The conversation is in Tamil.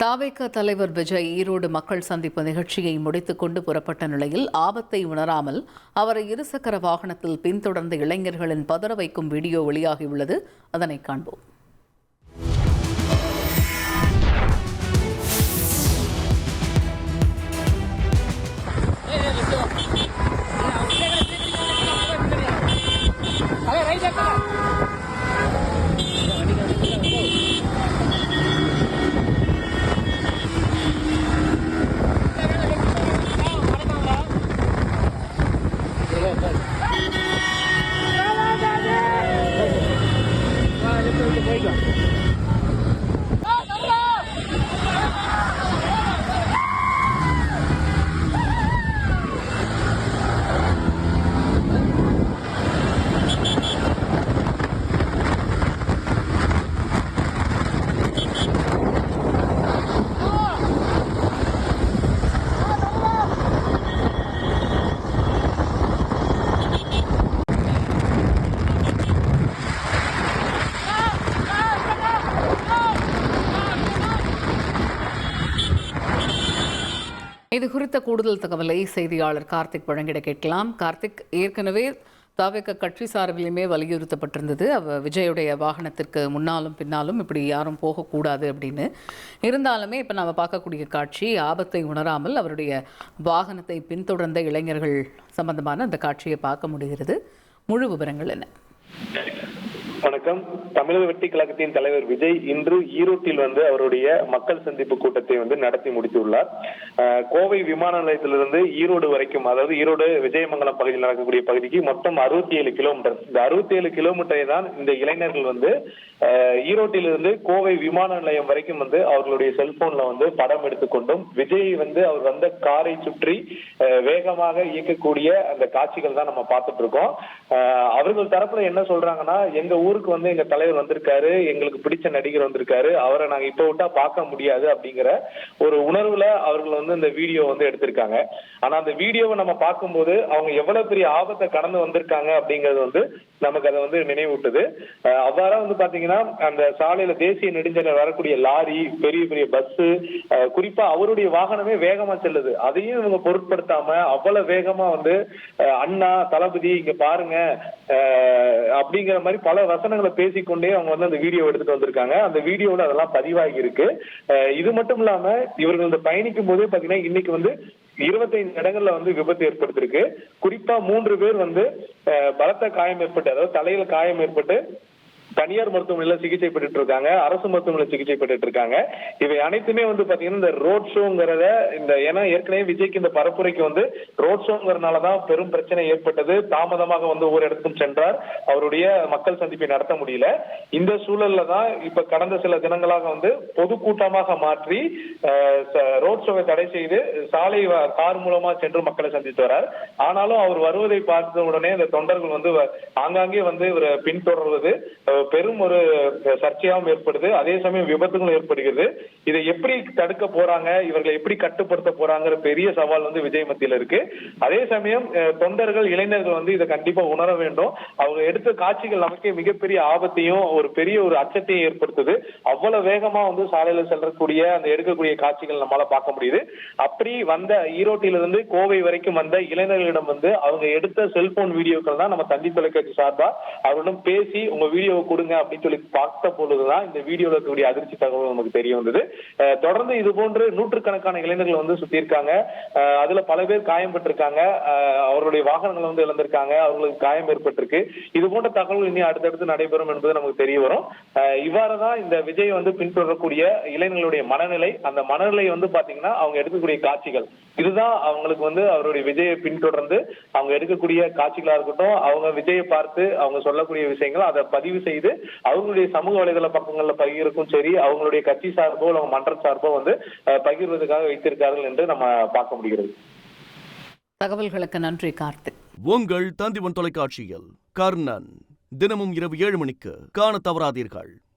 தாவேக தலைவர் விஜய் ஈரோடு மக்கள் சந்திப்பு நிகழ்ச்சியை முடித்துக் கொண்டு புறப்பட்ட நிலையில் ஆபத்தை உணராமல் அவரை இருசக்கர வாகனத்தில் பின்தொடர்ந்த இளைஞர்களின் பதற வைக்கும் வீடியோ வெளியாகியுள்ளது. அதனை காண்போம். இது குறித்த கூடுதல் தகவலை செய்தியாளர் கார்த்திக் வழங்கிட கேட்கலாம். கார்த்திக், ஏற்கனவே தாவேக கட்சி சார்பிலுமே வலியுறுத்தப்பட்டிருந்தது விஜயுடைய வாகனத்திற்கு முன்னாலும் பின்னாலும் இப்படி யாரும் போகக்கூடாது அப்படின்னு. இருந்தாலுமே இப்போ நாம் பார்க்கக்கூடிய காட்சி ஆபத்தை உணராமல் அவருடைய வாகனத்தை பின்தொடர்ந்த இளைஞர்கள் சம்பந்தமான அந்த காட்சியை பார்க்க முடிகிறது. முழு விவரங்கள் என்ன? வணக்கம். தமிழக வெற்றி கழகத்தின் தலைவர் விஜய் இன்று ஈரோட்டில் அவருடைய மக்கள் சந்திப்பு கூட்டத்தை நடத்தி முடித்துள்ளார். கோவை விமான நிலையத்திலிருந்து ஈரோடு வரைக்கும், அதாவது ஈரோடு விஜயமங்கலம் பகுதியில் நடக்கக்கூடிய பகுதிக்கு மொத்தம் 67 கிலோமீட்டர். இந்த 67 கிலோமீட்டரை தான் இந்த இளைஞர்கள் ஈரோட்டிலிருந்து கோவை விமான நிலையம் வரைக்கும் அவர்களுடைய செல்போன்ல படம் எடுத்துக்கொண்டும் விஜய் அவர் வந்த காரை சுற்றி வேகமாக இயக்கக்கூடிய அந்த காட்சிகள் தான் நம்ம பார்த்துட்டு இருக்கோம். அவர்கள் தரப்புல என்ன சொல்றாங்கன்னா, எங்க ஊருக்கு எங்க தலைவர் வந்திருக்காரு, எங்களுக்கு பிடிச்ச நடிகர் வந்திருக்காரு, அவரை நாங்க இப்ப விட்டா பார்க்க முடியாது அப்படிங்கிற ஒரு உணர்வுல அவர்கள் இந்த வீடியோ எடுத்திருக்காங்க. ஆனா அந்த வீடியோவை நம்ம பார்க்கும்போது அவங்க எவ்வளவு பெரிய ஆபத்தை கடந்து வந்திருக்காங்க அப்படிங்கிறது நமக்கு அதை நினைவூட்டுது. அவ்வாறா பாத்தீங்கன்னா அந்த சாலையில தேசிய நெடுஞ்சாலையில் வரக்கூடிய லாரி, பெரிய பெரிய பஸ், குறிப்பா அவருடைய வாகனமே வேகமா செல்லுது. அதையும் இவங்க பொருட்படுத்தாம அவ்வளவு வேகமா அண்ணா தளபதி இங்க பாருங்க அப்படிங்கிற மாதிரி பல வசனங்களை பேசிக்கொண்டே அவங்க அந்த வீடியோ எடுத்துட்டு வந்திருக்காங்க. அந்த வீடியோல அதெல்லாம் பதிவாகி இருக்கு. இது மட்டும் இல்லாம இவர்கள் பயணிக்கும் போதே பாத்தீங்கன்னா இன்னைக்கு 25 இடங்கள்ல விபத்து ஏற்படுத்திருக்கு. குறிப்பா 3 பேர் பலத்த காயம் ஏற்பட்டு, அதாவது தலையில காயம் ஏற்பட்டு தனியார் மருத்துவமனையில சிகிச்சை பெற்றுட்டு இருக்காங்க, அரசு மருத்துவமனையில சிகிச்சை பெற்றுட்டு இருக்காங்க. இவை அனைத்துமே பாத்தீங்கன்னா இந்த ரோட் ஷோங்கிறத ஏன்னா ஏற்கனவே விஜய்க்கு இந்த பரப்புரைக்கு ரோட் ஷோங்கிறதுனாலதான் பெரும் பிரச்சனை ஏற்பட்டது. தாமதமாக ஒவ்வொரு இடத்துக்கும் சென்றார். அவருடைய மக்கள் சந்திப்பை நடத்த முடியல. இந்த சூழல்ல தான் இப்ப கடந்த சில தினங்களாக பொதுக்கூட்டமாக மாற்றி ரோட் ஷோவை தடை செய்து சாலை கார் மூலமா சென்று மக்களை சந்தித்து வரார். ஆனாலும் அவர் வருவதை பார்த்த உடனே இந்த தொண்டர்கள் ஆங்காங்கே இவரை பின்தொடர்வது பெரும் ஒரு சர்ச்சையாகவும் ஏற்படுது. அதே சமயம் விபத்துகளும் ஏற்படுகிறது. இதை எப்படி தடுக்க போறாங்க, இவர்களை எப்படி கட்டுப்படுத்த போறாங்கிற பெரிய சவால் விஜய் மத்தியில இருக்கு. அதே சமயம் தொண்டர்கள், இளைஞர்கள் இதை கண்டிப்பா உணர வேண்டும். அவங்க எடுத்த காட்சிகள் நமக்கே மிகப்பெரிய ஆபத்தையும் ஒரு பெரிய ஒரு அச்சத்தையும் ஏற்படுத்துது. அவ்வளவு வேகமா சாலையில செல்லக்கூடிய அந்த எடுக்கக்கூடிய காட்சிகள் நம்மளால பார்க்க முடியுது. அப்படி வந்த ஈரோட்டிலிருந்து கோவை வரைக்கும் வந்த இளைஞர்களிடம் அவங்க எடுத்த செல்போன் வீடியோக்கள் தான் நம்ம தந்தி தொலைக்காட்சி சார்பா அவரிடம் பேசி உங்க வீடியோ கொடுங்க அப்படின்னு சொல்லி பார்த்த பொழுதுதான் இந்த வீடியோல இருக்கக்கூடிய அதிர்ச்சி தகவல் நமக்கு தெரிய வந்தது. தொடர்ந்து இது போன்று நூற்றுக்கணக்கான இளைஞர்கள் சுத்தி இருக்காங்க. அதுல பல பேர் காயம் பெற்றிருக்காங்க. அவருடைய வாகனங்கள் இழந்திருக்காங்க. அவர்களுக்கு காயம் ஏற்பட்டிருக்கு. இது போன்ற தகவல்கள் இனி அடுத்தடுத்து நடைபெறும் என்பது நமக்கு தெரிய வரும். இவ்வாறுதான் இந்த விஜய் பின்தொடரக்கூடிய இளைஞர்களுடைய மனநிலை. அந்த மனநிலை பாத்தீங்கன்னா அவங்க எடுக்கக்கூடிய காட்சிகள் இதுதான் அவங்களுக்கு அவருடைய விஜயை பின்தொடர்ந்து அவங்க எடுக்கக்கூடிய காட்சிகளா இருக்கட்டும், அவங்க விஜயை பார்த்து அவங்க சொல்லக்கூடிய விஷயங்கள் அதை பதிவு செய்து அவங்களுடைய சமூக வலைதள பக்கங்கள்ல பகிர்க்கும் சரி, அவங்களுடைய கட்சி சார்போ அவங்க மன்ற சார்போ பகிர்வதற்காக வைத்திருக்கார்கள் என்று நம்ம பார்க்க முடிகிறது. தகவல்களுக்கு நன்றி கார்த்திக். உங்கள் தந்திவன் தொலைக்காட்சியில் கர்ணன் தினமும் இரவு 7 மணிக்கு காண தவறாதீர்கள்.